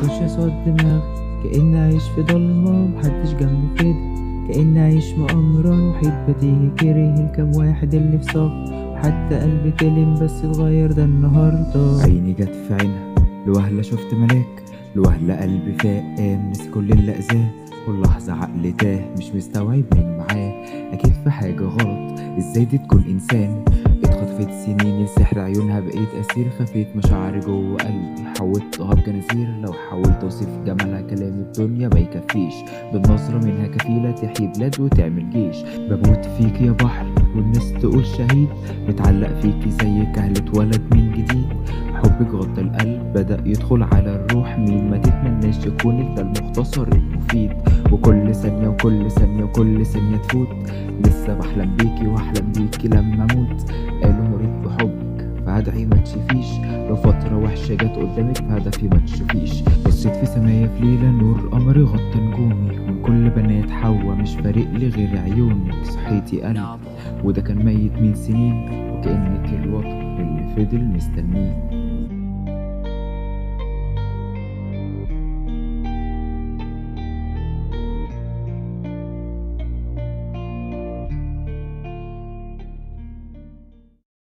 بخش اسود دماغي كأني عايش في ضلمة ومحدش جنبي كده، كأني عايش مؤامرة وحيد بديهي كاره الكام واحد اللي في صف، وحتى قلبي تلم بس اتغير ده النهاردة. عيني جت في عينها لوهلة شفت ملاك، لوهلة قلبي فاق نسي كل اللي أذاه، كل لحظة عقلي تاه مش مستوعب مين معاه، أكيد في حاجة غلط ازاي دي تكون إنسان. اتخطفت سنين لسحر عيونها بقيت أسير، خفيت مشاعري جوه قلبي حولتها بجنازير، لو حاولت أوصف جمالها كلامي الدنيا ما يكفيش، بالنظرة منها كفيلة تحيي بلاد وتعمل جيش. بموت فيك يا بحر والناس تقول شهيد، متعلق فيكي زي كهل اتولد من جديد، حبك غطى القلب بدأ يدخل على الروح، مين ما تتمناش يكونك ده المختصر المفيد، وكل ثانية وكل ثانية وكل ثانية تفوت لسه بحلم بيكي واحلم بيكي لما اموت. قالوا مريت بحبك فهدعي ما تشوفيش، لو فترة وحشة جت قدامك فهدفي ما تشوفيش. بصيت في سمايا في ليلة نور قمري غطى نجومي، من كل بنات حوا مش فارق لي غير عيونك، صحيتي قلب وده كان ميت من سنين، وكأنك الوطن اللي فضل مستنيه.